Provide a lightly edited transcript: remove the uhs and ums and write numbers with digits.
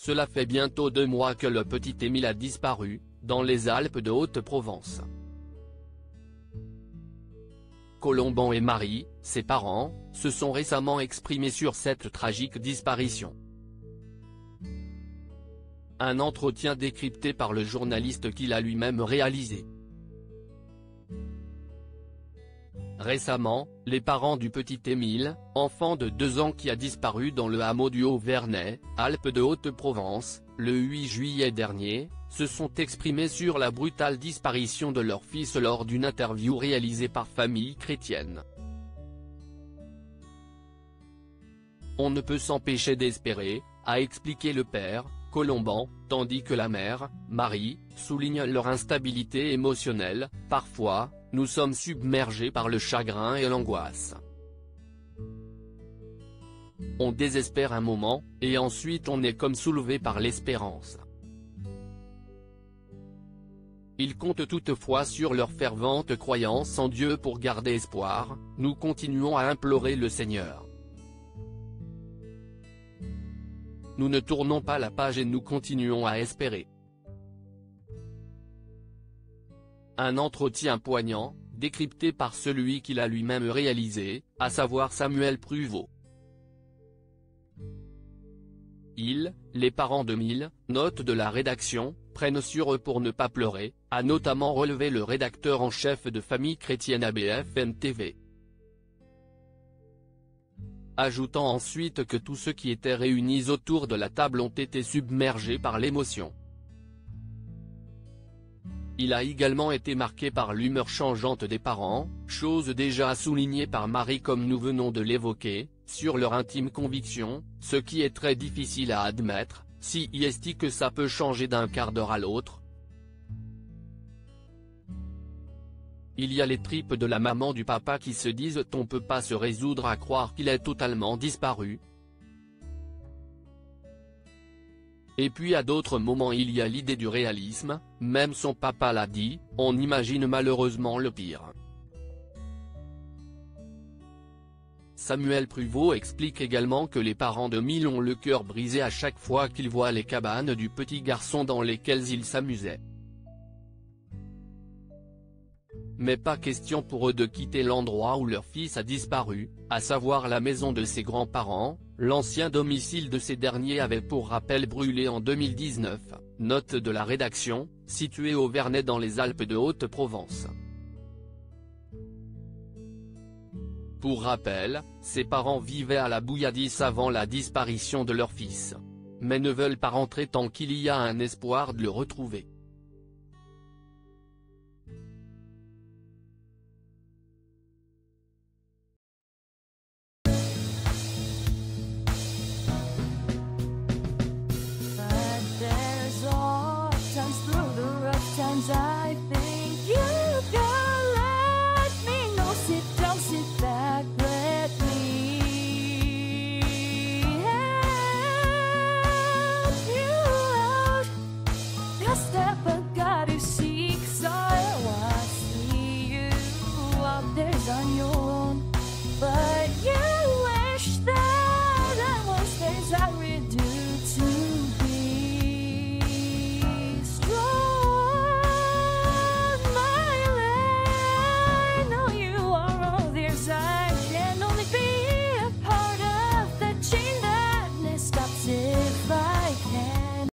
cela fait bientôt 2 mois que le petit Émile a disparu, dans les Alpes de Haute-Provence. Colomban et Marie, ses parents, se sont récemment exprimés sur cette tragique disparition. Un entretien décrypté par le journaliste qu'il a lui-même réalisé. Récemment, les parents du petit Émile, enfant de 2 ans qui a disparu dans le hameau du Haut-Vernay, Alpes de Haute-Provence, le 8 juillet dernier, se sont exprimés sur la brutale disparition de leur fils lors d'une interview réalisée par Famille Chrétienne. On ne peut s'empêcher d'espérer, a expliqué le père, Colomban, tandis que la mère, Marie, souligne leur instabilité émotionnelle. Parfois, nous sommes submergés par le chagrin et l'angoisse. On désespère un moment, et ensuite on est comme soulevé par l'espérance. Ils comptent toutefois sur leur fervente croyance en Dieu pour garder espoir. Nous continuons à implorer le Seigneur. Nous ne tournons pas la page et nous continuons à espérer. Un entretien poignant, décrypté par celui qui l'a lui-même réalisé, à savoir Samuel Pruvot. Les parents d'Émile, note de la rédaction, prennent sur eux pour ne pas pleurer, a notamment relevé le rédacteur en chef de Famille Chrétienne à BFM TV. Ajoutant ensuite que tous ceux qui étaient réunis autour de la table ont été submergés par l'émotion. Il a également été marqué par l'humeur changeante des parents, chose déjà soulignée par Marie comme nous venons de l'évoquer, sur leur intime conviction, ce qui est très difficile à admettre, si est que ça peut changer d'un quart d'heure à l'autre. Il y a les tripes de la maman du papa qui se disent on peut pas se résoudre à croire qu'il est totalement disparu. Et puis à d'autres moments il y a l'idée du réalisme, même son papa l'a dit, on imagine malheureusement le pire. Samuel Pruvot explique également que les parents d'Émile ont le cœur brisé à chaque fois qu'ils voient les cabanes du petit garçon dans lesquelles il s'amusait. Mais pas question pour eux de quitter l'endroit où leur fils a disparu, à savoir la maison de ses grands-parents. L'ancien domicile de ces derniers avait pour rappel brûlé en 2019, note de la rédaction, située au Vernay dans les Alpes de Haute-Provence. Pour rappel, ses parents vivaient à la Bouilladis avant la disparition de leur fils. Mais ne veulent pas rentrer tant qu'il y a un espoir de le retrouver.